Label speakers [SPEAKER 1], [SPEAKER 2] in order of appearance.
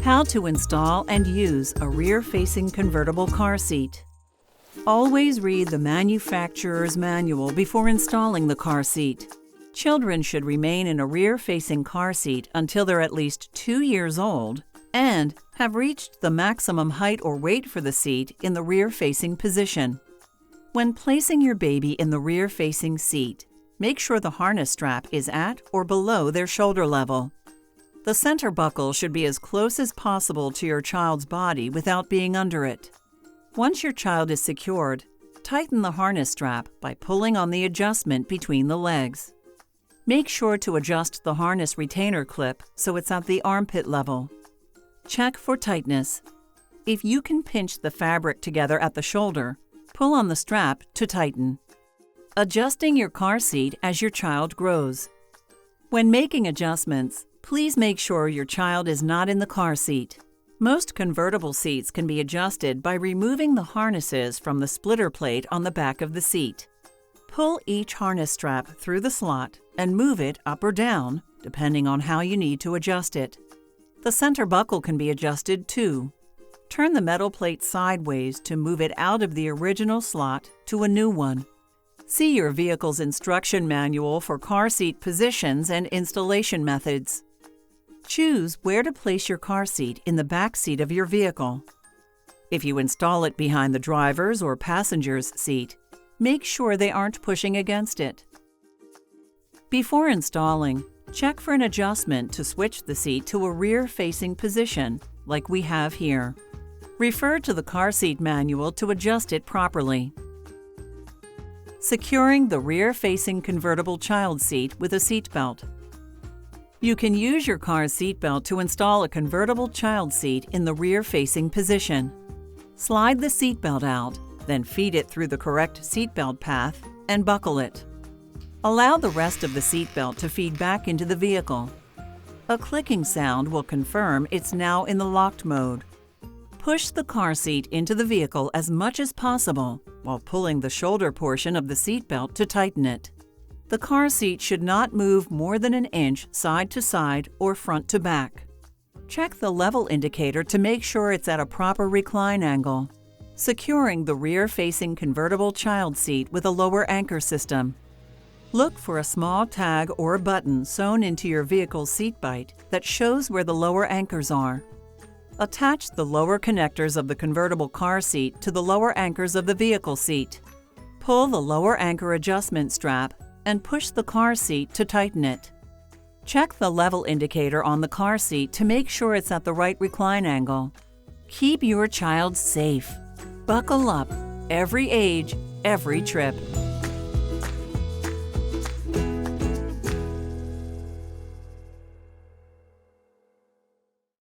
[SPEAKER 1] How to install and use a rear-facing convertible car seat. Always read the manufacturer's manual before installing the car seat. Children should remain in a rear-facing car seat until they're at least 2 years old and have reached the maximum height or weight for the seat in the rear-facing position. When placing your baby in the rear-facing seat, make sure the harness strap is at or below their shoulder level. The center buckle should be as close as possible to your child's body without being under it. Once your child is secured, tighten the harness strap by pulling on the adjustment between the legs. Make sure to adjust the harness retainer clip so it's at the armpit level. Check for tightness. If you can pinch the fabric together at the shoulder, pull on the strap to tighten. Adjusting your car seat as your child grows. When making adjustments, please make sure your child is not in the car seat. Most convertible seats can be adjusted by removing the harnesses from the splitter plate on the back of the seat. Pull each harness strap through the slot and move it up or down, depending on how you need to adjust it. The center buckle can be adjusted too. Turn the metal plate sideways to move it out of the original slot to a new one. See your vehicle's instruction manual for car seat positions and installation methods. Choose where to place your car seat in the back seat of your vehicle. If you install it behind the driver's or passenger's seat, make sure they aren't pushing against it. Before installing, check for an adjustment to switch the seat to a rear-facing position, like we have here. Refer to the car seat manual to adjust it properly. Securing the rear-facing convertible child seat with a seat belt. You can use your car's seat belt to install a convertible child seat in the rear-facing position. Slide the seat belt out, then feed it through the correct seat belt path and buckle it. Allow the rest of the seat belt to feed back into the vehicle. A clicking sound will confirm it's now in the locked mode. Push the car seat into the vehicle as much as possible while pulling the shoulder portion of the seat belt to tighten it. The car seat should not move more than an inch side to side or front to back. Check the level indicator to make sure it's at a proper recline angle. Securing the rear-facing convertible child seat with a lower anchor system. Look for a small tag or button sewn into your vehicle's seat bite that shows where the lower anchors are. Attach the lower connectors of the convertible car seat to the lower anchors of the vehicle seat. Pull the lower anchor adjustment strap and push the car seat to tighten it. Check the level indicator on the car seat to make sure it's at the right recline angle. Keep your child safe. Buckle up. Every age, every trip.